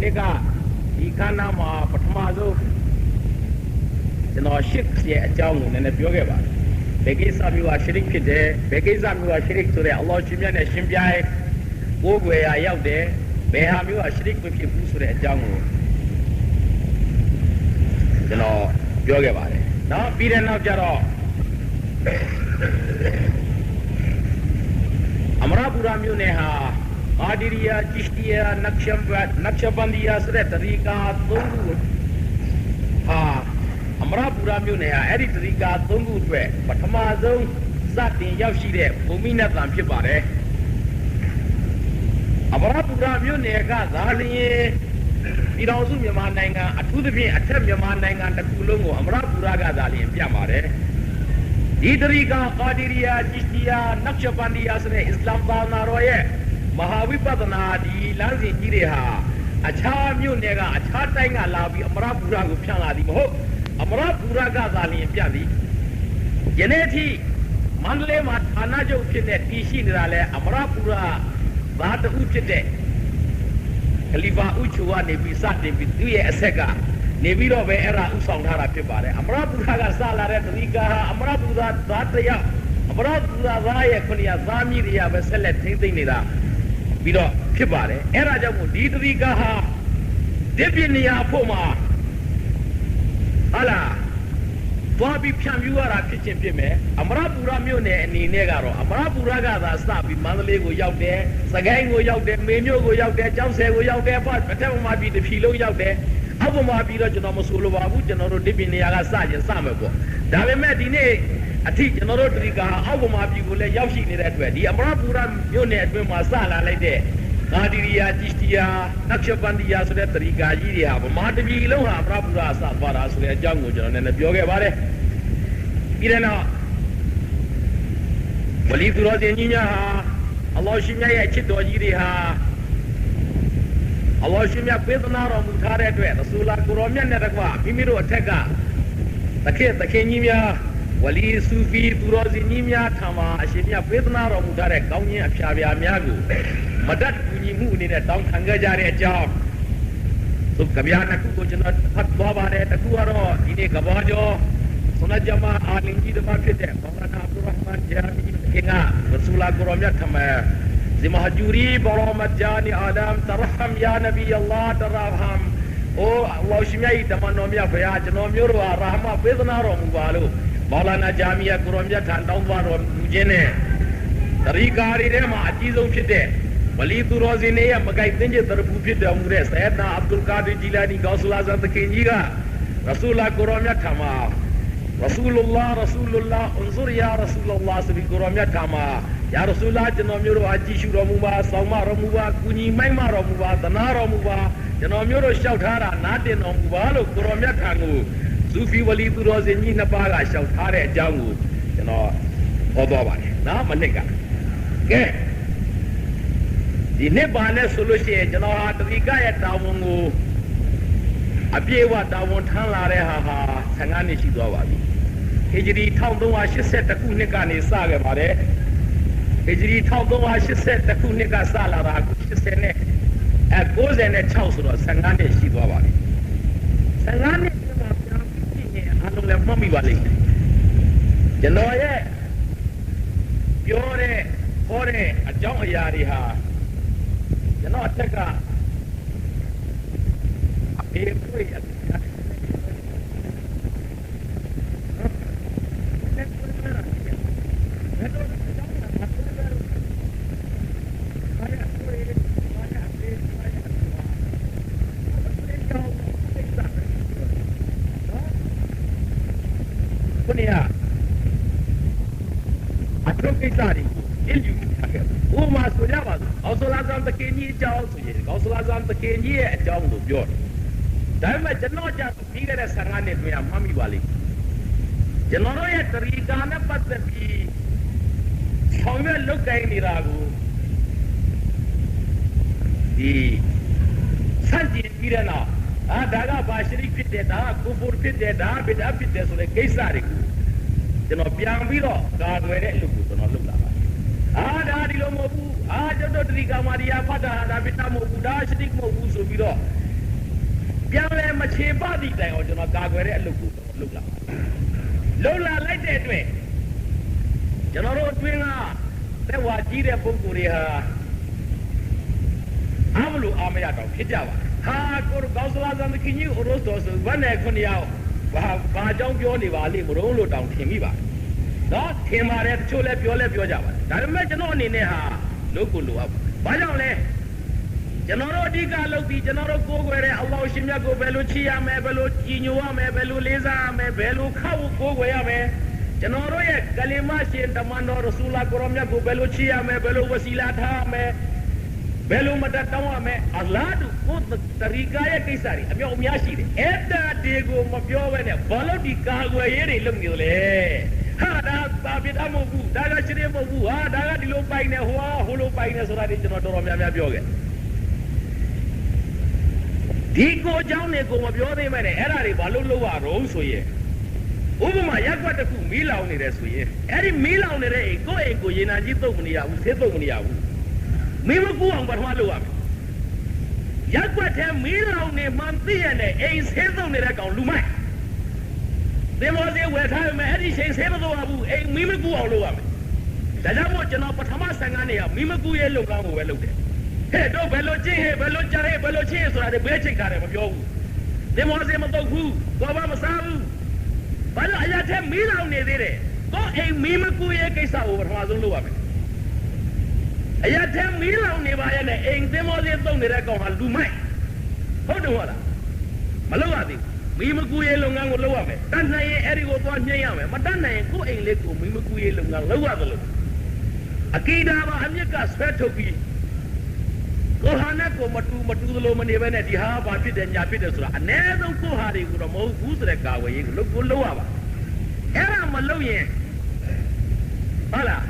Monica, Ikanama, Patamazo, ship a town and a Pyoga. Begisa you are shrik there, Begisa you are shrik to the Allah Shimian and Shimbiai, Wogway are out there, Beham you are shrik with your boots to the jungle. Pyoga about it. Now, Peter now Jaro Amrapura Muneha, Adiria, Chishtia, Nakshabandia, Sretarika, Tungu. Amrapura Muneha, Eritrika, Tungu, but Tamazo, Sati, Yashide, Bumina Lampibare. Amrapura Muneha, Zali, Irazum Yamananga, Atubi, Atem Yamananga, the Kulungo, Amrapura Gazali, and Piamare. Idrika, Qadiria, Chishtia, Nakshabandia, Islam Naroye, Mahavipadana, the Lanzi Jireha, Acha Munega, Achatanga Labi, Amrapura Gupana, the Moho, Amrapura Gazali, and Piavi. Geneti, Mandle Matanajo Kinet, Ishi Rale, Amrapura, Vata Uchete, Kaliba Uchua, Nebisati, Viduya Sega. Neviro era Usangara Pibare, Amrapura Sala Riga, Amrapura Zataya, Amrapura Raya Kunia Zamiria, Vesele Tintinida, Vido Pibare, Era Jamu, Didriga, Debinia Poma, Allah, Bobby Piamura Kitchen Pime, Amrapura Mune and Negaro, Amrapura Gaza, Stabi, Mandale go out there, Sagang go out there, Menio go out there, Jamse go out there, but whatever might be the Philo out there. Abuma Bira Genomusulu, General Dibinia Saja Samako. Dave Medine, a teacher, General Riga, Abuma Bigule, Yashi that way. The Amrapura Munet Masala like that. Nadiria, Tistia, Nakshabandia, so that Riga, Yiria, Matabi, Loha, Rapura, Saparas, the Jungle, and the Bioga Vare. Irena Walifu Rosia, Allah Shimia, Chito Yiriha. Allah Shimia Pedonaro Mutare, the Sula Kuromian Netagua, Mimiro Tega, the Kit, the Kenyimia, Wali Sufi, Turozinimia, Tama, Shimia Pedonaro Mutare, Kaunia, Shavia Miagu, Madat Unimu in a town Kangajari job. So Kabiana Kukuchana, Baba, the Kuaro, Ine Kabajo, Sonajama, Alingi the Market, Mangana Abdurrahman, Jami, Kinga, the Sula Kuromia Tama. Mahajuri, Baramajani, Adam, Taraham, Ya Nabi Allah, Taraham, O Washmai, Tamanomia, Fayajanomura, Rahma, Pedonaro Mubalu, Balana Jamia, Kuromia, Tandamva, Mujene, Tarikari Rema, Ajizo Chide, Walitu Rosine, Magai Tinja, the Rupit, the Mures, Edna, Abdul Qadir Jilani, Gausulas and the Kinjiga, Rasula Kuromia Tama, Rasulullah, Unzuria, Rasulullah, Sabi Kuromia Tama. Ya Rasulullah Janomiro Ajishu Romuba, Sama Romuba, Kuni Maima Romuba, Dana Romuba, Janomiro Shautara, Nadin Omubalo, Kuromia Tangu, Sufi Walitu Rosini Napaga, Shautare Jangu, Obawa, now Malega. Okay. The Nebane solution, Janoha, the Vigaya Tamungu, Abiewa Tawon Tanlareha, Sangani Shidowabi. Hijri Tawdua, she said the Kunikani Saga Mare. Hijri Tawdua, she said the Kunika Salara, she said, and goes and a house or Sangani Shidowabi. Sangani, I don't have mommy valley. Janoye, Yore, Hore, a Jamayariha. Janot Teka. Punya, atau kita ni, ilmu. Oh masuk jawab. Kau lazam terkini jauh tu je. Kau lazam terkini jauh tu jauh. Tapi macam mana jika ada serangan itu yang kami balik. Jangan ya terikana pasti. Sambil look kain ni ragu. Di sanjit kirana. Daga basri fit dah, kufur fit dah, beda fit dah. Sudah kisah itu. Jangan biang biro. Kau mereka lugu, jangan lugu lah. Dari lo mau jodoh dari kamar dia pada ada beta mau budak sedikit mau busu biro ပြန်လဲမချေပသည့်တိုင်အောင်ကျွန်တော်ကာကွယ်တဲ့အလုပ်ကိုလုပ်လာလိုက်တဲ့အတွက်ကျွန်တော်တို့အတွင်းကသက်ဝါကြီးတဲ့ပုဂ္ဂိုလ်တွေဟာအားမလို့အားမရတော့ဖြစ်ကြပါဟာကိုကောင်းစလာသံသခင်ကြီးအိုရိုစတော်ဆိုဘယ်နဲ့9ယောက်ဘာအကြောင်းပြောနေပါလိမ့်မလို့တောင်ထင်မိပါနော်ထင်ပါတယ်တချို့လည်းပြောကြပါဒါပေမဲ့ကျွန်တော်အနေနဲ့ဟာလုပ်ကိုလိုအပ်ဘာကြောင့်လဲကျွန်တော်တို့အဓိကလုပ်ပြီးကျွန်တော်တို့ကိုးကွယ်တဲ့အလ္လာဟ်ရှင်မြတ်ကိုဘယ်လိုချီးရမယ်ဘယ်လိုကြည်ညိုရမယ်ဘယ်လိုလေးစားရမယ်ဘယ်လိုခောက်ကိုးကွယ်ရမယ်ကျွန်တော်တို့ရဲ့ကလီမာရှင်တမန်တော်ရဆူလာကိုရောမြတ်ကိုဘယ်လိုချီးရမယ်ဘယ်လိုဝစီလာထားရမယ်ဘယ်လိုမတတ်တောင်းရမယ်အလ္လာဟ်တို့ကိုတရီကာရဲ့ကိစ္စတွေအမြောက်အများရှိတယ်အဲ့ဒါတွေကိုမပြောဘဲနဲ့ဘာလို့ဒီကာကွယ်ရေးတွေလုပ်နေလဲဟာဒါဘာဖြစ်အမဟုတ်ဘူးဒါကချစ်ရမဟုတ်ဘူးဟာဒါကဒီလိုပိုင်နေဟိုလိုပိုင်နေဆိုတာဒီကျွန်တော်တော်တော်များများပြောခဲ့ဒီကိုအကြောင်းတွေကိုမပြောသေးမဲ့နဲ့အဲ့ဒါတွေဘာလို့လုပ်ရတော့ဆိုရင်ဥပမာရက်ွက်တစ်ခုမီးလောင်နေတယ်ဆိုရင်အဲ့ဒီမီးလောင်နေတဲ့အိမ်ကိုရေနာကြီးတုတ်မနေရဘူးဆေးတုတ်မနေရဘူးမီးမကူအောင်ပထမလုပ်ရမယ်ရက်ွက်ထဲမီးလောင်နေမှန်သိရတဲ့အိမ်ဆေးတုတ်နေတဲ့ကောင်လူမိုက်သင်္ဘောသေးဝယ်ထားမယ်အဲ့ဒီချိန်ဆေးမတော့ဘူးအိမ်မီးမကူအောင်လုပ်ရမယ်ဒါကြောင့်မို့ကျွန်တော်ပထမ15နှစ်ကမီးမကူရဲ့လုပ်ကောင်းကိုပဲလုပ်တယ်ဟဲ့တော့ဘယ်လိုကျင့်ဟဲ့ဘယ်လိုကြားဟဲ့ဘယ်လိုချင်းဆိုတာဘယ်ချိန်ကားတယ်မပြောဘူးသင်္ဘောသေးမတော့ဘူးဘာမှမစားဘူးဘာလို့အရာထဲမီးလောင်နေသေးတယ်တော့အိမ်မီးမကူရဲ့ကိစ္စကိုပထမဆုံးလုပ်ရမယ်အရာထဲမီးလောင်နေပါရဲ့နဲ့အိမ်သင်္ဘောသေးတုံနေတဲ့ကောင်ဟာလူမိုက်ဟုတ်တယ်ဟုတ်လားမလုပ်ရသေးဘူးမီးမကူရဲ့လုပ်ငန်းကိုလုပ်ရမယ်တတ်နိုင်ရင်အဲ့ဒီကိုသွားညှိရမယ်မတတ်နိုင်ရင်ကိုယ့်အိမ်လေးကိုမီးမကူရဲ့လုပ်ငန်းလုပ်ရတယ်လို့အကီဒါမှာအမြစ်ကဆွဲထုတ်ပြီးကိုဟာနဲ့ကိုမတူသလိုမနေပဲနဲ့ဒီဟာဘာဖြစ်တယ်ညာဖြစ်တယ်ဆိုတာအ ਨੇ ဆုံးကိုဟာတွေကိုတော့မဟုတ်ဘူးဆိုတဲ့ကာဝယ်ရေးကိုလုပ်ရပါအဲ့ဒါမလုပ်ရင်ဟုတ်လား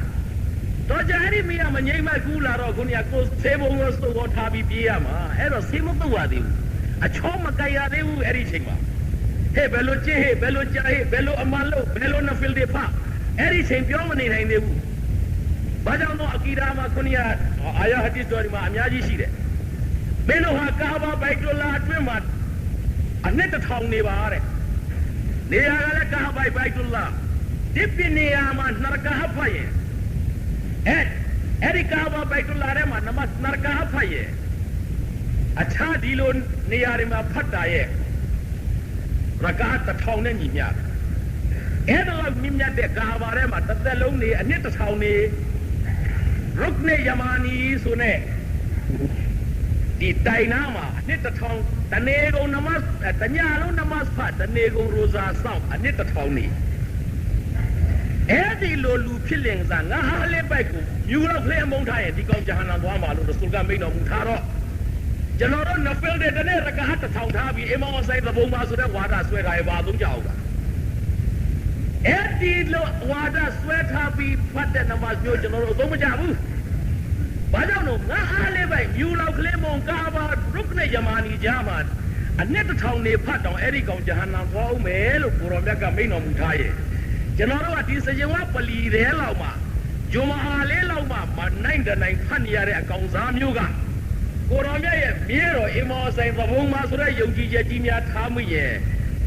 တော့ကြာရီမီးမငိမ့်မကူလာတော့ခုနကကိုဆေးဘုံကိုစုပ်ထားပြီးပြေးရမှာအဲ့တော့ဆေးမပုတ်ရသေးဘူးအချောမကြိုက်ရသေးဘူးအဲ့ဒီချိန်မှာဟဲ့ဘယ်လိုကျင့်ဟဲ့ဘယ်လိုကြားဟဲ့ဘယ်လိုအမလို့ဘယ်လိုနဖီလ်တွေဖအဲ့ဒီချိန်ပြောမနေနိုင်သေးဘူးဘာကြောင့်တော့အကီဒါမှာခုနကအာယာဟဒီစ်တော်ဒီမှာအများကြီးရှိတယ်မင်းတို့ဟာကာဘာဘိုက်တူလာအတွင်းမှာအနှစ်1000နေပါတဲ့နေရာကလည်းကာဘာဘိုက်တူလာဒီပြနေရာမှာနရကာဖတ်ရဲ့အဲ့ဒီကာဘာဘိုက်တူလာထဲမှာနမတ်နရကာဖတ်ရဲ့အခြားဒီလိုနေရာတွေမှာဖတ်တာရဲ့ရကာ1000နဲ့ညီမျှတယ်အဲ့တော့မြင့်မြတ်တဲ့ကာဘာထဲမှာတစ်သက်လုံးနေအနှစ်1000နေရုတ်နေယမာနီဆိုနဲ့ဒီတိုင်နာမှာအနှစ်1000တနေကုန်နမတ်တညလုံးနမတ်ဖတ်တနေကုန်ရိုဇာဆောင်အနှစ်1000နေအဲ့ဒီလိုလူဖြစ်လင်စားငါဟာလေးပိုက်ကိုယူတော့ဖလဲမုန်းထားရဲ့ဒီကောင်ဂျဟန္နမ်သွားမှာလို့ရဆူလ်ကမိန့်တော်မူထားတော့ကျွန်တော်တို့နဖယ်တဲ့တနေ့ရကာဟတ်1000ထားပြီးအီမာမ်ဆိုင်သဘုံမှာဆိုတဲ့ဝါဒဆွဲထားရဲ့ဘာသုံးကြအောင်လားအဲ့ဒီလိုဝါဒဆွဲထားပြီးဖတ်တဲ့နမတ်မျိုးကျွန်တော်တို့သုံးမကြဘူးဘာကြောင့်လို့ငါအားလေးပဲယူလောက်ကလေးမုံကာဘာရုတ်နဲ့ယမာနီကြားမှာအနှစ်1000နေဖတ်တော့အဲ့ဒီကောင်ဂျဟန္နမ်သွားအောင်မယ်လို့ကိုရောမြတ်ကမိန့်တော်မူထားရဲ့ကျွန်တော်တို့ကဒီစကြဝဠာပလီတဲလောက်မှာဂျုမအာလေးလောက်မှာမနိုင်တဲ့နိုင်ဖတ်နေရတဲ့အကောင်စားမျိုးကကိုရောမြတ်ရဲ့မြေတော်အီမာမ်ဆိုင်သဘုံမှာဆိုတဲ့ယုံကြည်ချက်ကြီးများထားမိရဲ့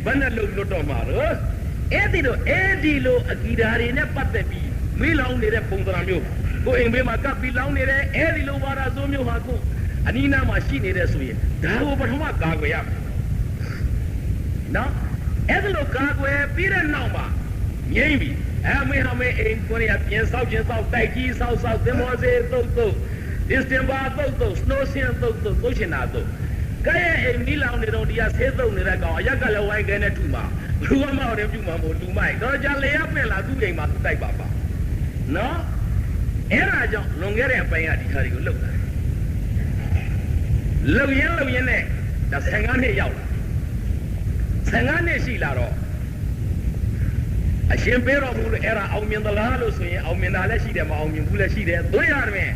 ဘယ်နဲ့လုံလွတ်တော့မှာတော့အဲ့ဒီလိုအကီဒါတွေနဲ့ပတ်သက်ပြီးမေးလောင်နေတဲ့ပုံစံမျိုးကိုအိမ်ဘေးမှာကပ်ပြီးလောင်နေတဲ့အဲ့ဒီလိုဘာသာဆိုမျိုးဟာကိုအနီးနားမှာရှိနေတဲ့ဆိုရင်ဒါကိုပထမကာကွယ်ရမယ်နော်အဲ့ဒီလိုကာကွယ်ပြီးတဲ့နောက်မှာငြိမ့်ပြီအမေဟမေအိမ်ကိုရပြင်ဆောက်ခြင်းဆောက်တိုက်ကြီးဆောက်သင်္ဘောစေတုတ်ဒီစတင်ဘာတုတ်စနိုးစင်တုတ်ချင်တာတုတ်ကဲအိမ်မီလောင်နေတော့ဒီကဆေးတုတ်နေတဲ့ကောင်အရက်ကလည်းဝိုင်းခဲနဲ့ထူမှာလူမမောက်တယ်ပြုမှာမို့လူမိုက်တော့ကြလေရပင်လာသူ့အိမ်မှာသူ့တိုက်ပါနော်အဲ့ဒါကြောင့်လွန်ခဲ့တဲ့အပိုင်းကဒီခါတွေကိုလှုပ်လာလှုပ်ရင်နဲ့ဒါ15နှစ်ရောက်လာ15နှစ်ရှိလာတော့အရှင်ပေးတော်မူလို့အဲ့ဒါအောင်မြင်သလားလို့ဆိုရင်အောင်မြင်တာလည်းရှိတယ်မအောင်မြင်ဘူးလည်းရှိတယ်သွေးရတယ်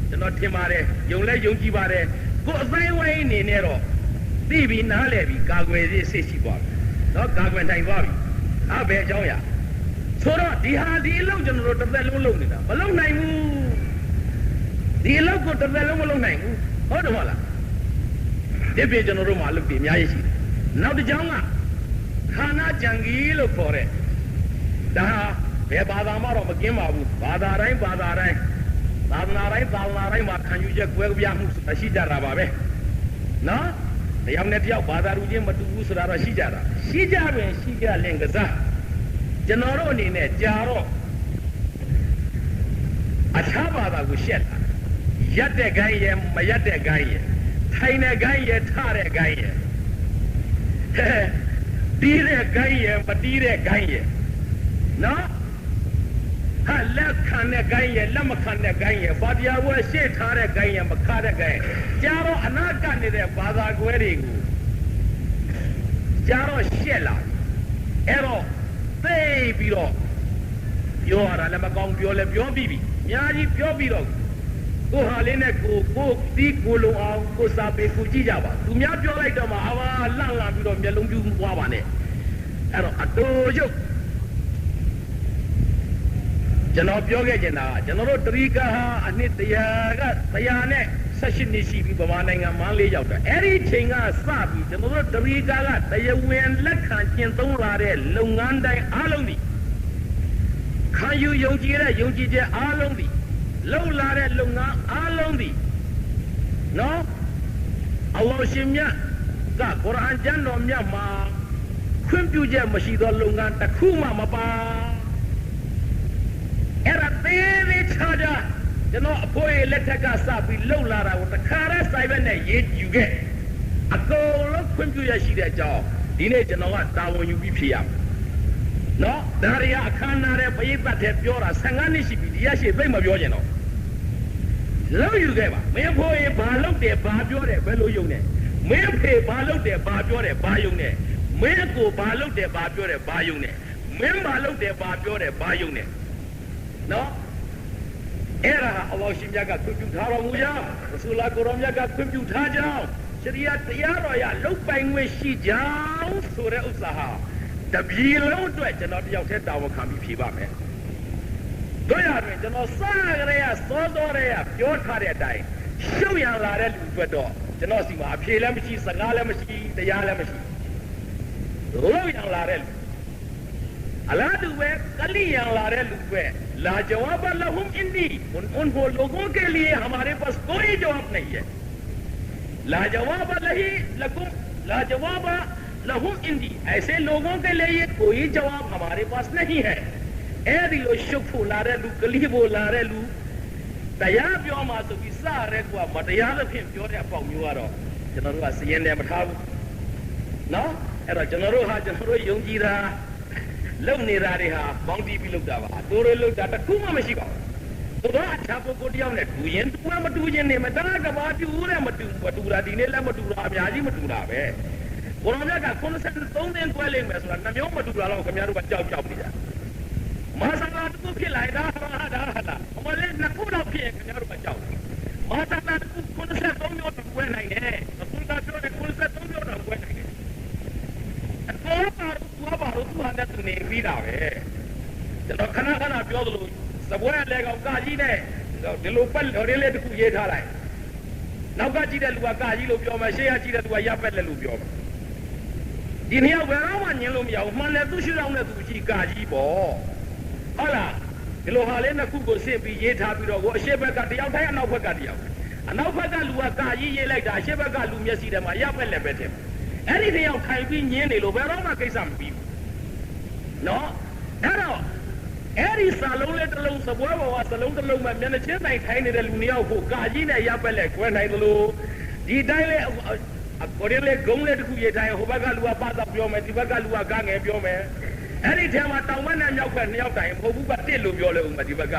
ကျွန်တော်ထင်ပါတယ်ယုံလဲယုံကြည်ပါတယ်ကိုအသိဝိုင်းအနေနဲ့တော့သိပြီးနားလည်ပြီးကာကွယ်ရေးစိတ်ရှိသွားပြီနော်ကာကွယ်နိုင်သွားပြီဘယ်အကြောင်းရဆိုတော့ဒီအလုပ်ကျွန်တော်တို့တစ်သက်လုံးလုပ်နေတာမလုပ်နိုင်ဘူးဒီအလုပ်ကိုတစ်သက်လုံးမလုပ်နိုင်ဘူးဟုတ်တယ်မဟုတ်လားဒီပြင်ကျွန်တော်တို့မှာအလုပ်တွေအများကြီးရှိတယ် နောက်တစ်ကြောင်းကခန္ဓာကြံကြီးလို့ခေါ်တဲ့ဒါဘယ်ဘာသာမှတော့မကင်းပါဘူးဘာသာတိုင်းသာသနာတိုင်းမှာခံယူချက်ကွဲပြားမှုရှိကြတာပါပဲနော်တယောက်နဲ့တယောက်ဘာသာလူချင်းမတူဘူးဆိုတာတော့ရှိကြတာရှိကြပင်ရှိကြလင်ကစားကျွန်တော်တို့အနေနဲ့ကြာတော့အခြားဘာသာကိုရှက်လာရက်တဲ့ခိုင်းရဲ့မရက်တဲ့ခိုင်းရဲ့ထိုင်တဲ့ခိုင်းရဲ့ထတဲ့ခိုင်းရဲ့တီးတဲ့ခိုင်းရဲ့မတီးတဲ့ခိုင်းရဲ့နော်ဟာလက်ခံတဲ့ခိုင်းရဲ့လက်မခံတဲ့ခိုင်းရဲ့ဘာတရားဝဲရှေ့ထားတဲ့ခိုင်းရဲ့မခါတဲ့ခိုင်းကြာတော့အနာကနေတဲ့ဘာသာကွဲတွေကိုကြာတော့ရှက်လာအဲ့တော့သိပြီးတော့ပြောရတာလည်းမကောင်းပြောလည်းပြောပြီးပြီအများကြီးပြောပြီးတော့ကိုဟာလေးနဲ့ကိုတီးကိုလုံအောင်ကိုစာပေကိုကြည့်ကြပါသူများပြောလိုက်တော့မှအဝါလှန့်လာပြီးတော့မျက်လုံးပြူးသွားပါနဲ့အဲ့တော့အတူရုပ်ကျွန်တော်ပြောခဲ့ချင်တာကကျွန်တော်တို့တရီကာဟာအနှစ်100နဲ့18နှစ်ရှိပြီဗမာနိုင်ငံမန်းလေးရောက်တာအဲ့ဒီချိန်ကစပြီးကျွန်တော်တို့တရီကာကတရားဝင်လက်ခံကျင့်သုံးလာတဲ့လုပ်ငန်းတိုင်းအားလုံးဒီခံယူယုံကြည်တဲ့ယုံကြည်ချက်အားလုံးဒီလှုပ်လာတဲ့လုပ်ငန်းအားလုံးဒီနော်အလ္လာဟ်ရှင်မြတ်ကကုရ်အာန်ကျမ်းတော်မြတ်မှာခွင့်ပြုချက်မရှိသောလုပ်ငန်းတစ်ခုမှမပါအဲ့ဒါသေးသေးချာချာကျွန်တော်အဖိုးရဲ့လက်ထက်ကစပြီးလှုပ်လာတာကိုတခါတည်းစိုက်ဘက်နဲ့ရေးယူခဲ့အကုန်လုံးခွင့်ပြုရရှိတဲ့အကြောင်းဒီနေ့ကျွန်တော်ကတာဝန်ယူပြီးဖြေရမယ်နော်ဒါရီအခမ်းအနားတဲ့ပရိသတ်တဲ့ပြောတာ15နှစ်ရှိပြီဒီရရှိသိမ့်မပြောချင်တော့လောက်ယူခဲ့ပါမင်းဖိုးရေဘာလုပ်တယ်ဘာပြောတယ်ဘယ်လိုယုံနေမင်းဖေဘာလုပ်တယ်ဘာပြောတယ်ဘာယုံနေမင်းကိုဘာလုပ်တယ်ဘာပြောတယ်ဘာယုံနေမင်းဘာလုပ်တယ်ဘာပြောတယ်ဘာယုံနေနော်အဲ့ဒါအလ္လာဟ်ရှင်မြတ်ကခွင့်ပြုထားတော်မူကြောင်းရဆူလာကိုရောမြတ်ကခွင့်ပြုထားကြောင်းရှရီယာတရားတော်ရလုတ်ပိုင်ခွင့်ရှိကြောင်းဆိုတဲ့ဥစ္စာဟာတပြည်လုံးအတွက်ကျွန်တော်တယောက်တည်းတာဝန်ခံပြီးဖြေပါမယ်တို့ရတယ်ကျွန်တော်စရရစောတော်ရပြောထားတဲ့အတိုင်းရှုပ်ရလာတဲ့လူအတွက်တော့ကျွန်တော်စီမှာအဖြေလည်းမရှိစကားလည်းမရှိတရားလည်းမရှိလို့ရလာတဲ့လူအလားတူပဲကလိရလာတဲ့လူပဲला जवाब लहुम इंदी उनको लोगों के लिए हमारे पास कोई जवाब नहीं है ला जवाब लहुम इंदी ऐसे लोगों के लिए कोई जवाब हमारे पास नहीं है ए दिलो शुफु लारे लू कलीबो लारे लू तया प्यो मा सो बि सा रे को मटया लो फिन प्यो दे अपाउမျိုးကတော့ကျွန်တော်တို့ကစရင်နဲ့မထားဘူးเนาะအဲ့တော့ကျွန်တော်တို့ဟာကျွန်တော်တို့ယုံကြည်တာလုံနေတာတွေဟာပေါင်းတီးပြီးလုပ်တာပါတို့တို့လုပ်တာတခုမှမရှိပါဘူးတို့ကအချာပုဂ္ဂိုလ်တယောက်နဲ့တူရင်တူမတူချင်းနေမတနာကဘာတူတဲ့မတူတာဒီနေ့လည်းမတူတာအများကြီးမတူတာပဲဘုရားမြတ်က93သင်းတွဲလိမ့်မယ်ဆိုတာနှမျိုးမတူတာတော့ခင်ဗျားတို့ကကြောက်နေကြမဟာသလာတခုဖြစ်လာတာဟာအမလေးနှစ်ခုတော့ဖြစ်ခင်ဗျားတို့ကကြောက်မဟာသလာတခု93မျိုးတော့တွဲနိုင်တယ်အခုကပြောတယ်93မျိုးတော့တွဲနိုင်တယ်ဘာလို့သူဟာတဲ့သူနေပြီးတာပဲကျွန်တော်ခဏပြောသလိုစပွဲလဲကောင်ကကြီးနဲ့ဒီလိုပတ်လေးလေးတခုရေးထားလိုက်နောက်ကကြည့်တဲ့လူကကကြီးလို့ပြောမယ်ရှေ့ကကြည့်တဲ့လူကရပ်ပက်လက်လို့ပြောမယ်ဒီနှစ်ယောက်ဘယ်တော့မှညင်လို့မရဘူးမှန်တယ်သူရှိတော့နဲ့သူကြည့်ကကြီးပေါ့ဟုတ်လားဒီလိုဟာလေးနှစ်ခုကိုဆင့်ပြီးရေးထားပြီးတော့ကိုအရှိဘက်ကတယောက်ထိုင်အနောက်ဘက်ကတယောက်အနောက်ဘက်ကလူကကကြီးရေးလိုက်တာအရှိဘက်ကလူမျက်စိထဲမှာရပ်ပက်လက်ပဲထင်အဲ့ဒီတယောက်ထိုင်ပြီးညင်းနေလို့ဘယ်တော့မှကိစ္စမပြီးဘူးနော်အဲ့တော့အဲ့ဒီစာလုံးလေးတစ်လုံးစပွဲပေါ်ကစလုံးတစ်လုံးမှမျက်နှာချင်းတိုင်းထိုင်နေတဲ့လူနှစ်ယောက်ကိုကာကြီးနဲ့ရပ်ပက်လက်ကွဲနိုင်သလိုဒီတိုင်းလေးကိုရလေးဂုံးလေးတစ်ခုရေးတိုင်းဟိုဘက်ကလူကပါတာပြောမယ်ဒီဘက်ကလူကကငယ်ပြောမယ်အဲ့ဒီထဲမှာတောင်ဘက်နဲ့မြောက်ဘက်နှစ်ယောက်တိုင်းမဟုတ်ဘူးကတစ်လို့ပြောလို့ဦးမဒီဘက်က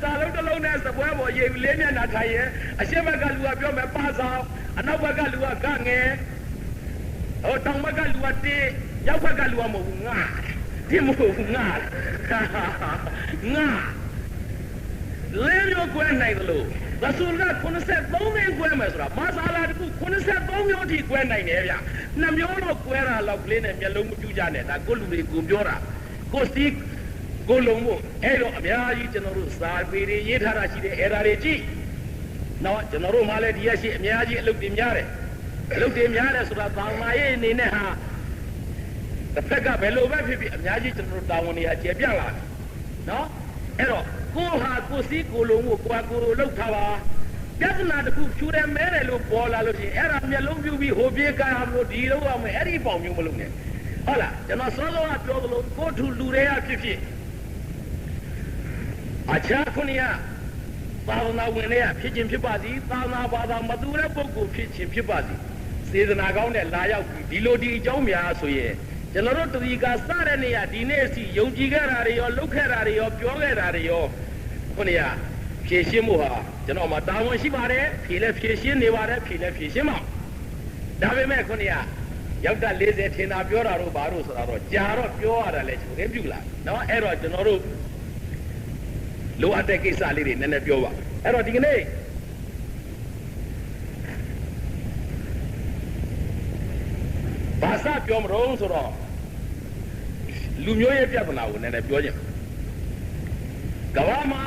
စာလုံးတစ်လုံးနဲ့စပွဲပေါ်ရေးလေးမျက်နှာထိုင်ရင်အရှေ့ဘက်ကလူကပြောမယ်ပါဆောင်အနောက်ဘက်ကလူကကငယ်ဟိုတောင်ဘက်ကလူကတစ်ရောက်ဘက်ကလူကမဟုတ်ဘူးငါဒီမဟုတ်ဘူးငါလဲရောကွဲနိုင်တယ်လို့ရဆူလ်က93မျိုးကွဲမယ်ဆိုတာမာဆာလာတခု93မျိုးထိကွဲနိုင်တယ်ဗျ2မျိုးတော့ကွဲတာလောက်ကလေးနဲ့မျက်လုံးမပြူကြနဲ့ဒါကိုလူတွေကိုပြောတာကိုစီကိုလုံးမို့အဲ့တော့အများကြီးကျွန်တော်တို့စာပေတွေရေးထားတာရှိတယ်အဲ့ဒါတွေကြည့်နော်ကျွန်တော်တို့မှလည်းဒီရရှိအများကြီးအလုပ်တွေများတယ် လုတ်တင်များတယ်ဆိုတာသာသနာရေးအနေနဲ့ဟာတစ်ဖက်ကဘယ်လိုပဲဖြစ်ဖြစ်အများကြီးကျွန်တော်တို့တာဝန်တွေအကျေပြန့်လာတယ်နော်အဲ့တော့ကိုဟာကိုစီးကိုလုံးကိုကိုယ်ကိုယ်လှုပ်ထားပါပြဿနာတစ်ခုဖြူတယ်မဲတယ်လို့ပေါ်လာလို့ရှိရင်အဲ့ဒါမျက်လုံးပြူပြီးဟိုပြေးကားလို့ဒီလိုအောင်မယ်အဲ့ဒီပေါင်မျိုးမလုပ်နဲ့ဟုတ်လားကျွန်တော်စောစောကပြောသလိုကိုထူလူတွေကဖြစ်ဖြစ်အခြားခုနှစ်သာသနာဝင်တွေကဖြစ်ခြင်းဖြစ်ပါစီသာသနာဘာသာမတူတဲ့ပုဂ္ဂိုလ်ဖြစ်ခြင်းဖြစ်ပါစီစေတနာကောင်းတဲ့လာရောက်ပြီးဒီလိုဒီအကြောင်းများဆိုရင်ကျွန်တော်တို့တတိကစတဲ့နေရာဒီနေ့အထိယုံကြည်ခဲ့တာတွေရောလုပ်ခဲ့တာတွေရောပြောခဲ့တာတွေရောခုနှစ်ဖြည့်ရှင်းမှုဟာကျွန်တော်မှတာဝန်ရှိပါတယ်ဖြည့်လဲဖြည့်ရှင်းနေပါတယ်ဖြည့်လဲဖြည့်ရှင်းပါဒါပေမဲ့ခုနှစ်ရောက်တာ40ထင်တာပြောတာတော့ဘာလို့ဆိုတာတော့ကြာတော့ပြောရတာလဲကျွန်တော်ပြုလာနော်အဲ့တော့ကျွန်တော်တို့လိုအပ်တဲ့ကိစ္စလေးတွေနည်းနည်းပြောပါအဲ့တော့ဒီကနေ့ဘာသာပြောမလို့ဆိုတော့လူမျိုးရဲ့ပြဿနာကိုနည်းနည်းပြောခြင်းကဘာမှာ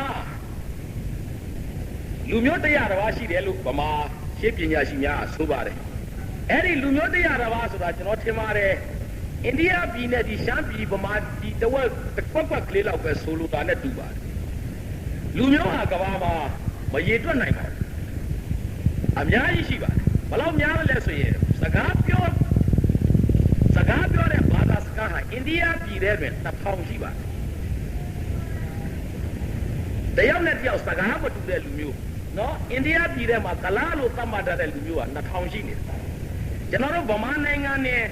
လူမျိုးတရားတစ်ပါးရှိတယ်လို့ဗမာရှင်းပညာရှိများဆိုပါတယ်အဲ့ဒီလူမျိုးတရားတစ်ပါးဆိုတာကျွန်တော်ထင်ပါတယ်အိန္ဒိယပြည်နဲ့ဒီရှမ်းပြည်ဗမာဒီတဝက်တစ်ခွက်ကလေးလောက်ပဲဆိုလိုတာနဲ့တူပါတယ်လူမျိုးဟာကဘာမှာမရေတွက်နိုင်ပါဘူးအများကြီးရှိပါတယ်ဘယ်လောက်များလဲဆိုရင်စကားပြောတဲ့ဘာသာစကားဟာအိန္ဒိယပြည်ထဲတွင်1000ရှိပါတယ်တယောက်နဲ့တယောက်စကားမတူတဲ့လူမျိုးနော်အိန္ဒိယပြည်ထဲမှာကလားလို့သတ်မှတ်တဲ့လူမျိုးက2000ရှိနေတယ်ကျွန်တော်တို့ဗမာနိုင်ငံနဲ့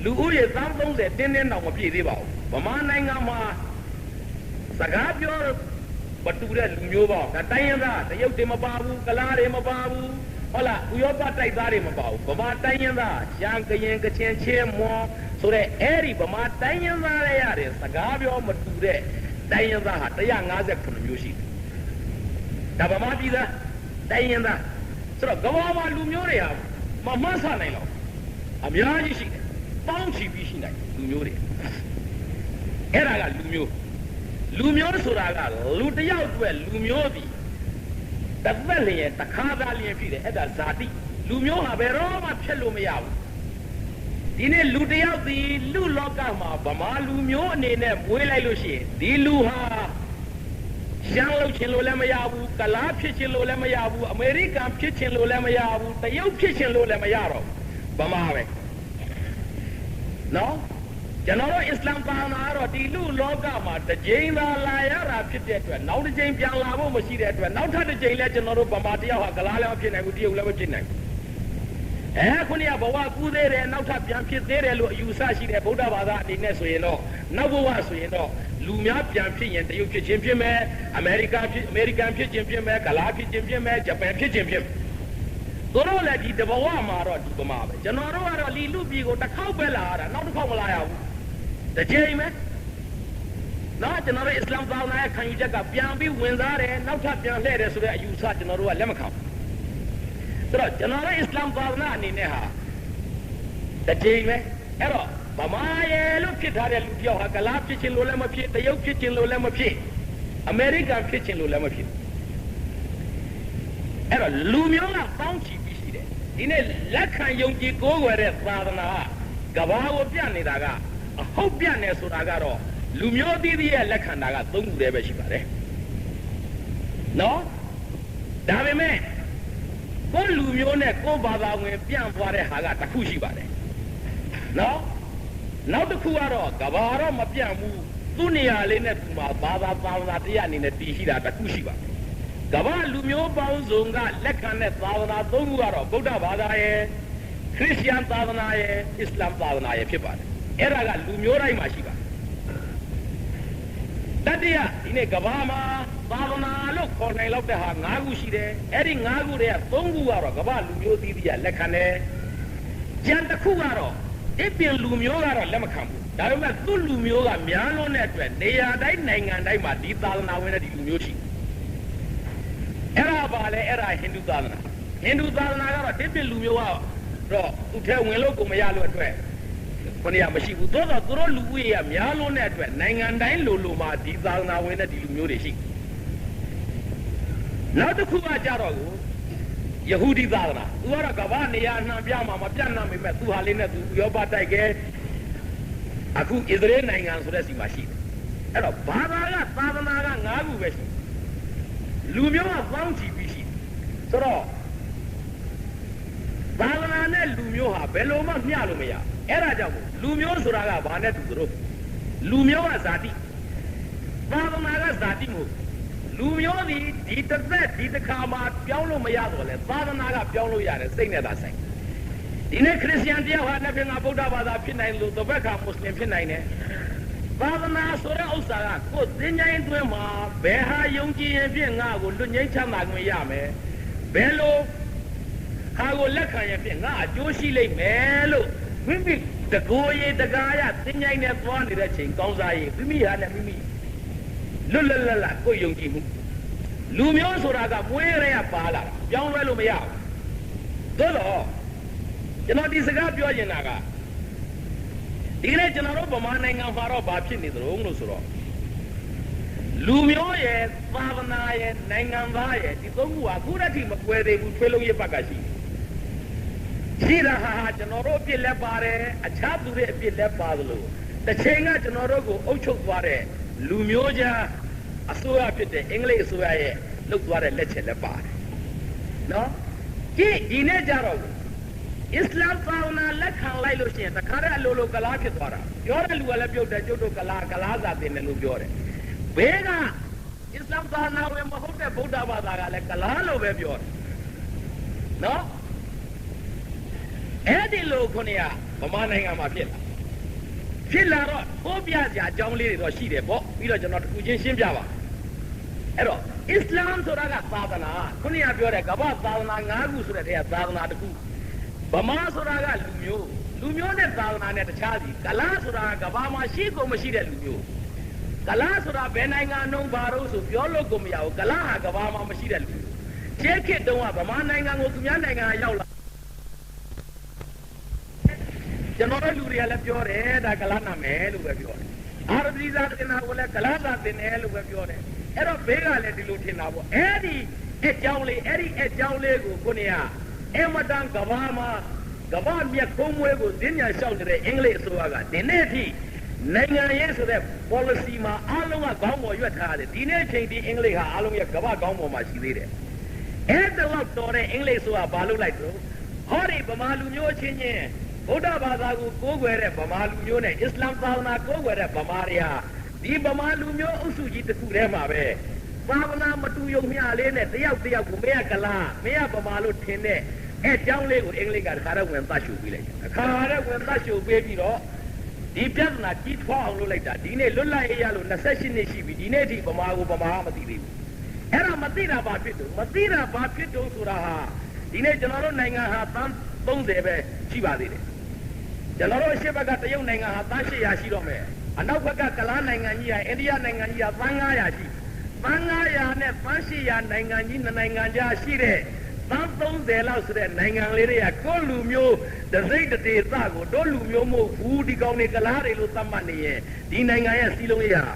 လူဦးရေ30တင်းတောင်မပြည့်သေးပါဘူးဗမာနိုင်ငံမှာစကားပြောမတူတဲ့လူမျိုးပေါ့ဒါတိုင်းရင်းသားတရုတ်တွေမပါဘူးကလားတွေမပါဘူးဟုတ်လားဥရောပတိုက်သားတွေမပါဘူးဗမာတိုင်းရင်းသားရှမ်းကရင်ကချင်ချင်းမွန်ဆိုတဲ့အဲ့ဒီဗမာတိုင်းရင်းသားတွေရတယ်စကားပြောမတူတဲ့တိုင်းရင်းသားဟာ159မျိုးရှိတယ်ဒါဗမာပြည်သားတိုင်းရင်းသားဆိုတော့ကမ္ဘာမှာလူမျိုးတွေဟာမမှန်းဆနိုင်တော့အများကြီးရှိတယ်ပေါင်းချီပြီးရှိနိုင်လူမျိုးတွေအဲ့ဒါကလူမျိုးဆိုတာကလူတယောက်အတွက်လူမျိုးပြီးတစ်သက်လျင်တစ်ခါသာလျင်ဖြစ်တယ်အဲ့ဒါဇာတိလူမျိုးဟာဘယ်တော့မှဖြစ်လို့မရဘူးဒီနေ့လူတယောက်ဒီလူလောကမှာဗမာလူမျိုးအနေနဲ့မွေးလိုက်လို့ရှိရင်ဒီလူဟာရှမ်းလို့ချင်လို့လည်းမရဘူးကလားဖြစ်ချင်လို့လည်းမရဘူးအမေရိကန်ဖြစ်ချင်လို့လည်းမရဘူးတရုတ်ဖြစ်ချင်လို့လည်းမရတော့ဗမာပဲနော်ကျွန်တော်တို့အစ္စလာမ်ဘာသာတော့ဒီလူလောကမှာတစ်ကြိမ်သာလာရတာဖြစ်တဲ့အတွက်နောက်တစ်ကြိမ်ပြန်လာဖို့မရှိတဲ့အတွက်နောက်ထပ်တစ်ကြိမ်လဲကျွန်တော်တို့ဗမာတယောက်ဟာကလားလည်းမဖြစ်နိုင်ဘူးတရုတ်လည်းမဖြစ်နိုင်ဘူးခုနကဘဝကူးသေးတယ်နောက်ထပ်ပြန်ဖြစ်သေးတယ်လို့အယူဆရှိတဲ့ဗုဒ္ဓဘာသာအနေနဲ့ဆိုရင်တော့နောက်ဘဝဆိုရင်တော့လူများပြန်ဖြစ်ရင်တရုတ်ဖြစ်ခြင်းဖြစ်မယ်အမေရိကန်ဖြစ်ခြင်းဖြစ်မယ်ကလားဖြစ်ခြင်းဖြစ်မယ်ဂျပန်ဖြစ်ခြင်းဖြစ်မယ်တို့တော့လည်းဒီတဘဝမှာတော့ဒီဗမာပဲကျွန်တော်တို့ကတော့လီလူပြည်ကိုတစ်ခေါက်ပဲလာရတာနောက်တစ်ခေါက်မလာရဘူးတစ်ချိန်ပဲနော်ကျွန်တော်တို့အစ္စလာမ်ဘာသာရဲ့ခံယူချက်ကပြန်ပြီးဝင်စားတယ်နောက်ထပ်ပြန်လှည့်တယ်ဆိုတဲ့အယူဆကျွန်တော်တို့ကလက်မခံဘူးဆိုတော့ကျွန်တော်တို့အစ္စလာမ်ဘာသာအနေနဲ့ဟာတစ်ချိန်ပဲအဲ့တော့ဗမာရဲ့လို့ဖြစ်ထားတဲ့လူပြောက်ဟာကလားဖြစ်ခြင်းလို့လည်းမဖြစ်တရုတ်ဖြစ်ခြင်းလို့လည်းမဖြစ်အမေရိကန်ဖြစ်ခြင်းလို့လည်းမဖြစ်အဲ့တော့လူမျိုးကပေါင်းချီပြီးရှိတယ်ဒီနေ့လက်ခံယုံကြည်ကိုးကွယ်တဲ့သာသနာကဘာကိုပြနေတာကအဟုတ်ပြနေဆိုတာကတော့လူမျိုးသီးသီးရဲ့လက်ခံတာက3ခုတည်းပဲရှိပါတယ်နော်ဒါပေမဲ့ကိုယ်လူမျိုးနဲ့ကိုယ်ဘာသာဝင်ပြန့်သွားတဲ့ဟာကတစ်ခုရှိပါတယ်နော်နောက်တစ်ခုကတော့ကဘာတော့မပြန့်ဘူးသူ့နေရာလေးနဲ့သူမှာဘာသာတရားအနေနဲ့တည်ရှိတာတစ်ခုရှိပါတယ်ကဘာလူမျိုးပေါင်းစုံကလက်ခံတဲ့သာသနာ3ခုကတော့ဗုဒ္ဓဘာသာရဲ့ခရစ်ယာန်သာသနာရဲ့အစ္စလာမ်သာသနာရဲ့ဖြစ်ပါတယ်အဲ့ဒါကလူမျိုးတိုင်းမှာရှိပါတယ်တတိယဒီနေ့ကဘာမှာသာသနာလို့ခေါ်နိုင်လောက်တဲ့ဟာ5ခုရှိတယ်အဲ့ဒီ5ခုတည်းက3ခုကတော့ကဘာလူမျိုးသီးသီးကလက်ခံတယ်ကျန်တစ်ခုကတော့အပြင်လူမျိုးကတော့လက်မခံဘူးဒါပေမဲ့သူ့လူမျိုးကများလွန်းတဲ့အတွက်နေရာတိုင်းနိုင်ငံတိုင်းမှာဒီသာသနာဝင်တဲ့ဒီလူမျိုးရှိအဲ့ဒါပါလေအဲ့ဒါဟိန္ဒူသာသနာကတော့ဒီပြင်လူမျိုးကတော့သူထဲဝင်လို့ကိုမရလို့အတွက်ခொနည်းမရှိဘူးသို့တော့သူတို့လူဦးရေကများလွန်းတဲ့အတွက်နိုင်ငံတိုင်းလိုမှာဒီသာသနာဝင်တဲ့ဒီလူမျိုးတွေရှိနောက်တစ်ခုကကြတော့ကို ယဟူဒီသာသနာသူကတော့ကမ္ဘာနေရာနှံပြမှာမပြတ်နိုင်ပေမဲ့သူဟာလေးနဲ့သူရောပတိုက်ခဲ့အခုဣသရေလနိုင်ငံဆိုတဲ့စီမှာရှိတယ်အဲ့တော့ဘာသာကသာသနာက9ခုပဲရှိလူမျိုးကပေါင်းချီပြီးရှိဆိုတော့သာသနာနဲ့လူမျိုးဟာဘယ်လိုမှမျှလို့မရအဲ့ဒါကြောင့်လူမျိုးဆိုတာကဘာနဲ့တူသလိုလူမျိုးကဇာတိသာသနာကဇာတိမဟုတ်လူမျိုးဒီတစ်သက်ဒီတစ်ခါမှပြောင်းလို့မရတော့လဲသာသနာကပြောင်းလို့ရတယ်စိတ်နဲ့သာဆိုင်ဒီနေ့ခရစ်ယာန်တရားဟာတစ်ဖက်ကဗုဒ္ဓဘာသာဖြစ်နိုင်လို့တစ်ဖက်ကမွတ်စလင်ဖြစ်နိုင်တယ်သာသနာဆိုတဲ့ဥစ္စာကကိုယ်သင်္ချိုင်းအတွင်းမှာဘယ်ဟာယုံကြည်ရင်ဖြင့်ငါ့ကိုလွတ်ငြိမ်းချမ်းသာခွင့်ရမယ်ဘယ်လိုဟာကိုလက်ခံရင်ဖြင့်ငါအကျိုးရှိလိမ့်မယ်လို့မိမိတကိုယ်ရည်တကားရသင်္ချိုင်းနဲ့သွားနေတဲ့ချိန်ကောင်းစားရင်မိမိဟာနဲ့မိမိလွတ်လပ်လပ်ကိုယုံကြည်မှုလူမျိုးဆိုတာကမွေးရဲပါလာတာပြောင်းလဲလို့မရဘူးသို့တော့ကျွန်တော်ဒီစကားပြောနေတာကဒီကနေ့ကျွန်တော်တို့ဗမာနိုင်ငံမှာတော့ဘာဖြစ်နေသလဲလို့ဆိုတော့လူမျိုးရဲ့သာသနာရဲ့နိုင်ငံသားရဲ့ဒီသုံးခုကအခုတည်းကမကွဲသေးဘူးထွေးလုံးရဘက်ကရှိတာဟာကျွန်တော်တို့အပြစ်လက်ပါတယ်အခြားသူတွေအပြစ်လက်ပါသလိုတစ်ချိန်ကကျွန်တော်တို့ကိုအုပ်ချုပ်သွားတဲ့လူမျိုးကြားအစိုးရဖြစ်တဲ့အင်္ဂလိပ်အစိုးရရဲ့လုပ်သွားတဲ့လက်ချက်လက်ပါတယ်နော်ဒီနေ့ကြတော့အစ္စလာမ်သာသနာလက်ခံလိုက်လို့ရှိရင်တခါတည်းအလိုလိုကလားဖြစ်သွားတာပြောတဲ့လူကလည်းပြုတ်တယ်ကျုပ်တို့ကလားစာတင်တယ်လို့ပြောတယ်ဘေးကအစ္စလာမ်သာသနာဝင်မဟုတ်တဲ့ဗုဒ္ဓဘာသာကလည်းကလားလို့ပဲပြောတယ်နော်အဲ့ဒီလိုခုနှစ်ကဗမာနိုင်ငံမှာဖြစ်လာတော့ဟောပြစရာအကြောင်းလေးတွေတော့ရှိတယ်ပေါ့ပြီးတော့ကျွန်တော်တခုချင်းရှင်းပြပါအဲ့တော့အစ္စလာမ်ဆိုတာကသာသနာခုနှစ်ကပြောတဲ့ကမ္ဘာသာသနာ9ခုဆိုတဲ့ထဲကသာသနာတစ်ခုဗမာဆိုတာကလူမျိုးနဲ့သာသနာနဲ့တခြားစီကလားဆိုတာကကမ္ဘာမှာရှိကုန်မရှိတဲ့လူမျိုးကလားဆိုတာဘယ်နိုင်ငံနှုံးဘာလို့ဆိုပြောလို့ကိုမရဘူးကလားဟာကမ္ဘာမှာမရှိတဲ့လူမျိုးရှေးခေတ်တုန်းကဗမာနိုင်ငံကိုသူများနိုင်ငံကရောက်လာကျွန်တော်တို့လူတွေကလည်းပြောတယ်ဒါကလားနာမယ်လို့ပဲပြောတယ်အာရဗီဇာတင်တာကိုလည်းကလားသာတင်တယ်လို့ပဲပြောတယ်အဲ့တော့ဘေးကလည်းဒီလိုထင်တာပေါ့အဲ့ဒီအကြောင်းလေးကိုခုနေကအမတန်ကဘာမှာကဘာမြက်ခုံးမွေးကိုဈဉ္ညာလျှောက်နေတဲ့အင်္ဂလိပ်အစိုးရကဒီနေ့အထိနိုင်ငံရေးဆိုတဲ့ policy မှာအားလုံးကခေါင်းပေါ်ရွက်ထားတယ်ဒီနေ့အချိန်ဒီအင်္ဂလိပ်ဟာအားလုံးရဲ့ကဘာခေါင်းပေါ်မှာရှိသေးတယ်အဲ့တော့တော်တဲ့အင်္ဂလိပ်ဆိုတာဘာလုပ်လိုက်တော့ဟောဒီဗမာလူမျိုးချင်းဗုဒ္ဓဘာသာကိုကိုးကွယ်တဲ့ဗမာလူမျိုးနဲ့အစ္စလာမ်သာသနာကိုးကွယ်တဲ့ဗမာတွေဟာဒီဗမာလူမျိုးအုပ်စုကြီးတစ်ခုတည်းမှာပဲသာသနာမတူယုံမျှလေးနဲ့တယောက်ကိုမရကလားမရဗမာလို့ထင်တဲ့အဲ့ကြောင်းလေးကိုအင်္ဂလိပ်ကတခါတော့ဝင်သတ်ရှုပေးလိုက်တယ်အခါတော့ဝင်သတ်ရှုပေးပြီးတော့ဒီပြဿနာကြီးထွားအောင်လုပ်လိုက်တာဒီနေ့လွတ်လပ်ရေးရလို့28နှစ်ရှိပြီဒီနေ့အထိဗမာမသိသေးဘူးအဲ့ဒါမသိတာဘာဖြစ်တော့ဆိုတာဟာဒီနေ့ကျွန်တော်တို့နိုင်ငံဟာသန်း30ပဲရှိပါသေးတယ်ကျွန်တော်တို့အရှေ့ဘက်ကတရုတ်နိုင်ငံဟာသန်း800ရှိတော့မယ်အနောက်ဘက်ကကလားနိုင်ငံကြီးဟာအိန္ဒိယနိုင်ငံကြီးဟာသန်း900ရှိသန်း900နဲ့သန်း800နိုင်ငံကြီးနှစ်နိုင်ငံကြားရှိတဲ့သန်း30လောက်ဆိုတဲ့နိုင်ငံလေးတွေကကိုလူမျိုးတစိမ့်တေသကိုတို့လူမျိုးမဟုတ်ဘူးဒီကောင်တွေကလားတွေလို့သတ်မှတ်နေရင်ဒီနိုင်ငံရဲ့စီးလုံးရေးဟာ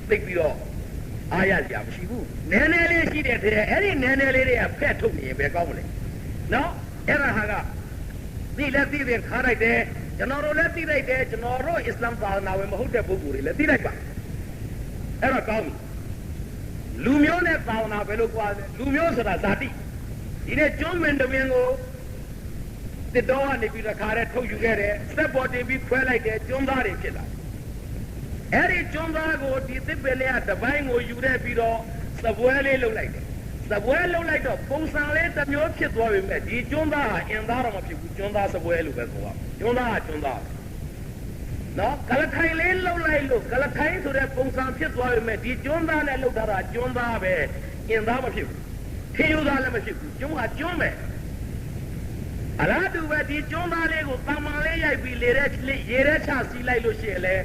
သိပြီးတော့အားရစရာမရှိဘူးနည်းနည်းလေးရှိတဲ့တည်းအဲ့ဒီနည်းနည်းလေးတွေကဖက်ထုတ်နေရင်ပဲကောင်းမလဲနော်အဲ့ဒါဟာကသိတဲ့ခါလိုက်တယ်ကျွန်တော်တို့လည်းသိလိုက်တယ်ကျွန်တော်တို့အစ္စလာမ်သာသနာဝင်မဟုတ်တဲ့ပုဂ္ဂိုလ်တွေလည်းသိလိုက်ပါအဲ့တော့ကောင်းပြီလူမျိုးနဲ့သာသနာပဲလို့ကြွားတယ်လူမျိုးဆိုတာဇာတိဒီနေ့ကျွန်းမင်းတမင်ကိုတစ်တော်ကနေပြီးတော့ခါရဲထုတ်ယူခဲ့တယ်စက်ပေါ်တင်ပြီးခွဲလိုက်တယ်ကျွန်းသားတွေဖြစ်လာအဲ့ဒီကျွန်းသားကိုဒီသစ်ပင်လေးကတပိုင်းကိုယူတဲ့ပြီးတော့စပွဲလေးလုပ်လိုက်တယ်စပွဲလုပ်လိုက်တော့ပုံစံလေးတစ်မျိုးဖြစ်သွားပြီမဲ့ဒီကျွန်းသားဟာအင်သားတော့မဖြစ်ဘူးကျွန်းသားစပွဲလို့ပဲဆိုတော့ကျွန်းသားနော်ကလထိုင်လေးလှုပ်လိုက်လို့ကလထိုင်ဆိုတဲ့ပုံစံဖြစ်သွားပြီမဲ့ဒီကျွန်းသားနဲ့လှုပ်ထားတာကျွန်းသားပဲအင်သားမဖြစ်ဘူးထင်းယူသားလည်းမဖြစ်ဘူးကျွန်းဟာကျွန်းပဲအလားတူပဲဒီကျွန်းသားလေးကိုတမန်လေးရိုက်ပြီးရေထဲချစီးလိုက်လို့ရှိရင်လေ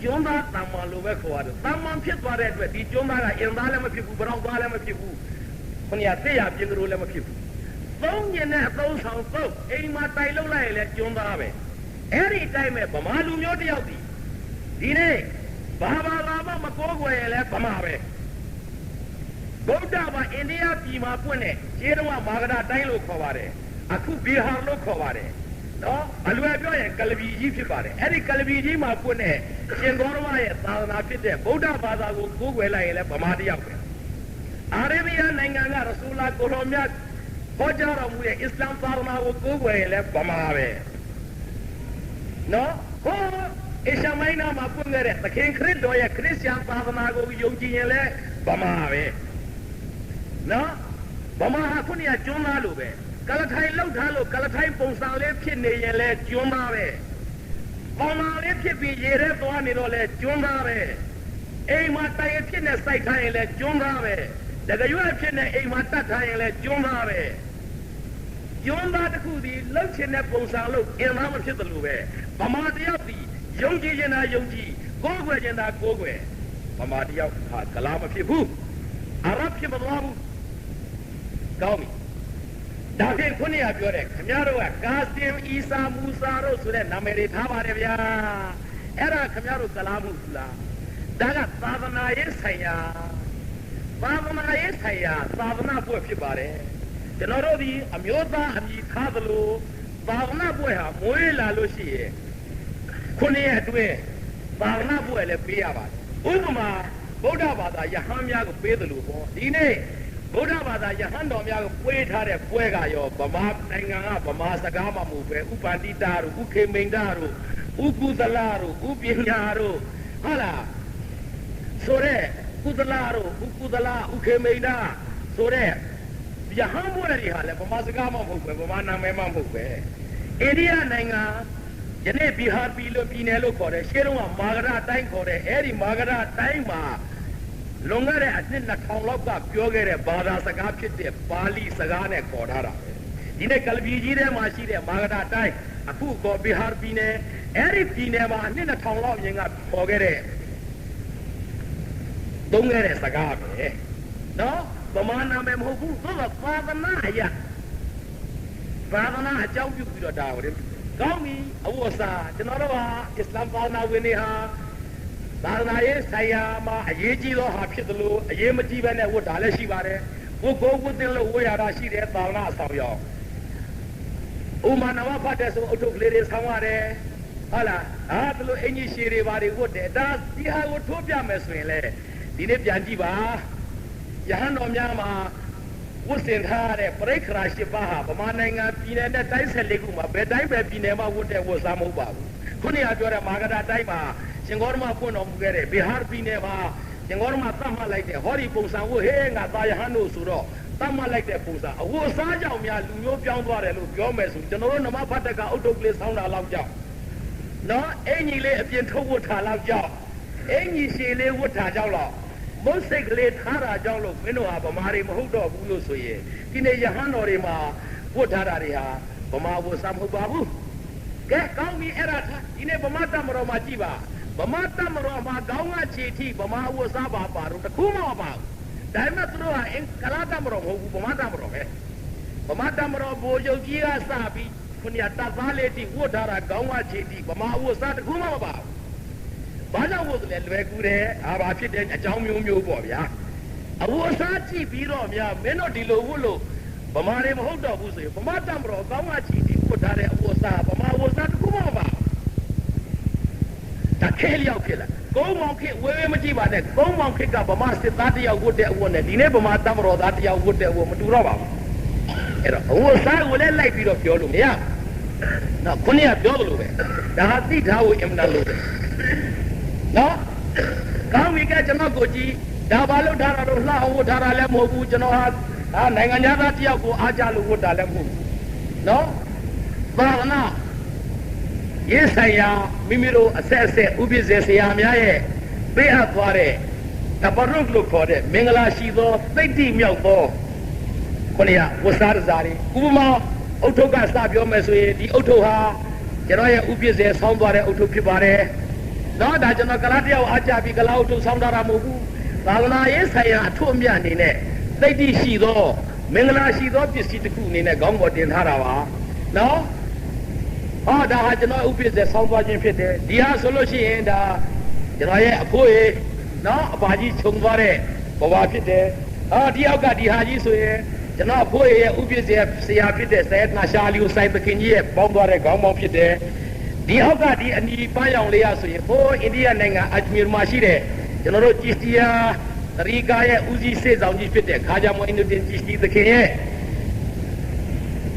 ကျွန်းသားတမန်လိုပဲခေါ်ရတယ်တမန်ဖြစ်သွားတဲ့အတွက်ဒီကျွန်းသားကအင်သားလည်းမဖြစ်ဘူးဘရောင်သားလည်းမဖြစ်ဘူးခொနည်းသိရပြင်းကလေးလည်းမဖြစ်ဘူးသုံးညနဲ့အသုံးဆောင်သုံးအိမ်မှာတိုင်လုံးလိုက်ရင်လည်းကျွန်းသားပဲအဲ့ဒီတိုင်းပဲဗမာလူမျိုးတယောက်ဒီနေ့ဘာမှမကိုးကွယ်ရင်လည်းဗမာပဲ ဗုဒ္ဓဘာအိန္ဒိယပြည်မှာပွင့်တဲ့ခြေတော်မာဂဒတိုင်းလို့ခေါ်ပါတယ်အခုဘီဟာလို့ခေါ်ပါတယ်နော်အလွယ်ပြောရင်ကလဘီကြီးဖြစ်ပါတယ်အဲ့ဒီကလဘီကြီးမှာပွင့်တဲ့ရှင်ဂေါရမရဲ့သာသနာဖြစ်တဲ့ဗုဒ္ဓဘာသာကိုကိုးကွယ်လိုက်ရင်လည်းဗမာတယောက်ပဲအာရေဗီးယားနိုင်ငံကရဆူလာကိုရောမြတ်ဟောကြားတော်မူတဲ့အစ္စလာမ်သာသနာကိုကိုးကွယ်ရင်လည်းဗမာပဲနော်ဟောအရှမိုင်းနာမှာပွင့်ခဲ့တဲ့သခင်ခရစ်တော်ရဲ့ခရစ်ယာန်သာသနာကိုယုံကြည်ရင်လည်းဗမာပဲနော်ဗမာဟာခုနကကျွန်းသားလိုပဲကလထိုင်လောက်ထားလို့ကလထိုင်ပုံစံလေးဖြစ်နေရင်လည်းကျွန်းသားပဲပုံမှန်လေးဖြစ်ပြီးရေထဲသွားနေတော့လည်းကျွန်းသားပဲအိမ်မှာတိုင်ရဖြစ်နေစိုက်ထားရင်လည်းကျွန်းသားပဲတကယ်ရွက်ဖြစ်နေအိမ်မှာတတ်ထားရင်လည်းကျွန်းသားပဲကျွန်းသားတစ်ခုဒီလှုပ်ချင်တဲ့ပုံစံလို့အင်သားမဖြစ်တယ်လို့ပဲဗမာတယောက်ဒီယုံကြည်ခြင်းသာယုံကြည်ကိုးကွယ်ခြင်းသာကိုးကွယ်ဗမာတယောက်ဟာကလားမဖြစ်ဘူးအာရဗ်ဖြစ်မသွားဘူးကောင်းပြီဒါဖြင့်ခုနကပြောတဲ့ခင်ဗျားတို့ကကာစင်အီဆာမူဆာတို့ဆိုတဲ့နာမည်တွေထားပါတယ်ဗျာအဲ့ဒါခင်ဗျားတို့ကလားမှုလားဒါကသာသနာရေးဆိုင်ရာသာသနာရေးဆိုင်ရာသာသနာ့ဘွဲ့ဖြစ်ပါတယ်ကျွန်တော်တို့ဒီအမျိုးသားအမည်ထားသလိုသာသနာ့ဘွဲ့ဟာမွေးလာလို့ရှိရင်ခုနှစ်ရက်အတွင်းသာသနာ့ဘွဲ့လည်းပေးရပါတယ်ဥပမာဗုဒ္ဓဘာသာယဟန်များကိုပေးသလိုပေါ့ဒီနေ့ဗုဒ္ဓဘာသာယဟန်တော်များကိုပွေးထားတဲ့ပွဲကရောဗမာနိုင်ငံကဗမာစကားမှမဟုတ်ပဲဥပန္တိတာတို့ဥခေမိန်တာတို့ဥကုသလတို့ဥပညာတို့ဟုတ်လားဆိုတဲ့ကုသလတို့ဥကုသလဥခေမိန်တာဆိုတဲ့ယဟန်ပွဲတွေဟာလည်းဗမာစကားမှမဟုတ်ပဲဗမာနာမည်မှမဟုတ်ပဲအိန္ဒိယနိုင်ငံယနေ့ဘီဟာပြည်လို့ပြည်နယ်လို့ခေါ်တယ်ရှေးတုန်းကမာဂရတိုင်းခေါ်တယ်အဲ့ဒီမာဂရတိုင်းမှာလွန်ခဲ့တဲ့အနှစ်2000လောက်ကပြောခဲ့တဲ့ဘာသာစကားဖြစ်တဲ့ပါဠိစကားနဲ့ခေါ်ထားတာပဲဒီနေ့ကလဘီကြီးထဲမှာရှိတဲ့မာဂရတိုင်းအခုကောဘီဟာပြည်နယ်အဲ့ဒီပြည်နယ်မှာအနှစ်2000လောက်အရင်ကခေါ်ခဲ့တဲ့သုံးခဲ့တဲ့စကားပဲနော်ဗမာနာမည်မဟုတ်ဘူးသို့သောသာသနာအရာသာသနာအကြောင်းပြုပြီးတော့ဒါကိုကောင်းပြီအဝတ်အစားကျွန်တော်တို့ဟာအစ္စလာမ်ဘာသာဝင်တွေဟာသာသနာရေးဆိုင်ရာမှာအရေးကြီးသောဟာဖြစ်သလိုအရေးမကြီးပဲနဲ့ဝတ်တာလည်းရှိပါတယ်ဝတ်ကိုဝတ်တင်လို့ဝတ်ရတာရှိတယ်သာသနာအဆောင်ရောက်ဥမာနဝဖတ်တဲ့ဆိုအုတ်ထုတ်ကလေးတွေဆောင်းရတယ်ဟုတ်လားဒါလိုအင်ကြီးရှည်တွေဘာတွေဝတ်တယ်ဒါဒီဟာကိုထိုးပြမယ်ဆိုရင်လေဒီနေ့ပြန်ကြည့်ပါယဟန်တော်များမှာဝတ်ဆင်ထားတဲ့ပရိက္ခရာ၈ပါးဟာဗမာနိုင်ငံပြည်နယ်နဲ့တိုင်း14ခုမှာဘယ်တိုင်းပဲပြည်နယ်မှာဝတ်တဲ့ဝတ်စားမဟုတ်ပါဘူးခုနကပြောတဲ့မာဂဒတိုင်းမှာရှင်ဂေါရမဖွင့်တော်မူခဲ့တဲ့ဘီဟာပြည်နယ်မှာရှင်ဂေါရမသတ်မှတ်လိုက်တဲ့ဟောဒီပုံစံဝတ်ဟဲငါသာယဟန်တို့ဆိုတော့သတ်မှတ်လိုက်တဲ့ပုံစံအဝတ်စားကြောင့်များလူမျိုးပြောင်းသွားတယ်လို့ပြောမယ်ဆိုကျွန်တော်တို့နမဖတ်တကအုတ်တုတ်ကလေးဆောင်းတာလောက်ကြောက်နော်အင်ကြီးလေးအပြင်ထုတ်ဝတ်ထားလောက်ကြောက်အင်ကြီးရှည်လေးဝတ်ထားကြောက်လောက်မုတ်စိတ်ကလေးထားတာကြောင့်လို့မင်းတို့ဟာဗမာတွေမဟုတ်တော့ဘူးလို့ဆိုရင်ဒီနေ့ယဟန်တော်တွေမှာဝတ်ထားတာတွေဟာဗမာဝတ်စားမဟုတ်ပါဘူးကဲကောင်းပြီအဲ့ဒါဒီနေ့ဗမာတမတော်မှာကြည့်ပါဗမာတမတော်မှာကောင်းကခြေထိဗမာဝတ်စားပါတော့တခုမှမပါဘူးဒါပေမဲ့သူတို့ကအင်ကလာတမတော်မဟုတ်ဘူးဗမာတမတော်ပဲဗမာတမတော်ဘိုလ်ချုပ်ကြီးကစပြီးခုနကတပ်သားလေးတိဝတ်ထားတာကောင်းကခြေထိဗမာဝတ်စားတခုမှမပါဘူးဘာကြောင့်ဝတ်လဲလွယ်ကူတယ်ဘာဖြစ်တဲ့အကြောင်းမျိုးမျိုးပေါ့ဗျာအဝတ်စားကြည့်ပြီးတော့များမင်းတို့ဒီလိုဝတ်လို့ဗမာတွေမဟုတ်တော့ဘူးဆိုရင်ဗမာတမတော်ကောင်းကခြေထိဝတ်ထားတဲ့အဝတ်စားဗမာဝတ်စားတခုမှမပါဘူးဒါခဲလျောက်ဖြစ်လာကုန်းမောင်ခေဝဲဝဲမကြည့်ပါနဲ့ကုန်းမောင်ခေကဗမာစစ်သားတယောက်ဝတ်တဲ့အဝတ်နဲ့ဒီနေ့ဗမာတမတော်သားတယောက်ဝတ်တဲ့အဝတ်မတူတော့ပါဘူးအဲ့တော့အဝတ်စားကိုလည်းလိုက်ပြီးတော့ပြောလို့မရနော်ခုနကပြောလို့ပဲဒါဟာသိထားဖို့အင်မတန်လို့ပဲနော်ကောင်းပြီကကျွန်တော်ကိုကြည့်ဒါဘာလို့ထားတာတော့လှအောင်ဝတ်ထားတာလည်းမဟုတ်ဘူးကျွန်တော်ဟာနိုင်ငံသားတယောက်ကိုအားကြလို့ဝတ်တာလည်းမဟုတ်ဘူးနော်ဘာဝနာရေးဆိုင်ရာမိမိတို့အဆက်အဆက်ဥပ္ပဇေဆရာများရဲ့ပေးအပ်သွားတဲ့တပရုတ်လို့ခေါ်တဲ့မင်္ဂလာရှိသောသိတ္တိမြောက်သောခုနကဝတ်စားစာတွေဥပမာအုတ်ထုပ်ကစပြောမယ်ဆိုရင်ဒီအုတ်ထုပ်ဟာကျွန်တော်ရဲ့ဥပ္ပဇေဆောင်းသွားတဲ့အုတ်ထုပ်ဖြစ်ပါတယ်နော်ဒါကျွန်တော်ကလားတယောက်အားကြပြီးကလားအုတ်ထုပ်ဆောင်းထားတာမဟုတ်ဘူးသာသနာရေးဆိုင်ရာအထွတ်အမြတ်အနေနဲ့သိတ္တိရှိသောမင်္ဂလာရှိသောပစ္စည်းတစ်ခုအနေနဲ့ခေါင်းပေါ်တင်ထားတာပါနော်ဒါဟာကျွန်တော်ဥပ္ပဇေဆောင်းသွားခြင်းဖြစ်တယ်ဒီဟာဆိုလို့ရှိရင်ဒါကျွန်တော်ရဲ့အဖိုးရေနော်အဘာကြီးခြုံသွားတဲ့ဘဝဖြစ်တယ် ဒီအောက်ကဒီဟာကြီးဆိုရင်ကျွန်တော်အဖိုးရဲ့ဥပ္ပစ္စယဆရာဖြစ်တဲ့ဆရာနာရှာလီကိုစိုက်သခင်ကြီးရဲ့ပေါင်းသွားတဲ့ခေါင်းပေါင်းဖြစ်တယ်ဒီအောက်ကဒီအနီပန်းရောင်လေးရဆိုရင်ဟိုအိန္ဒိယနိုင်ငံအဂျမီမှာရှိတဲ့ကျွန်တော်တို့ဂျီစတီယာတရီကာရဲ့ဦးစီးစေဆောင်ကြီးဖြစ်တဲ့ခါဂျာမွိနုဒင်ဂျီစတီသခင်ရဲ့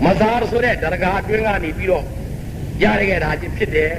မဇာရဆိုတဲ့ဒရဂါအတွင်းကနေပြီးတော့ရရခဲ့တာချင်းဖြစ်တယ်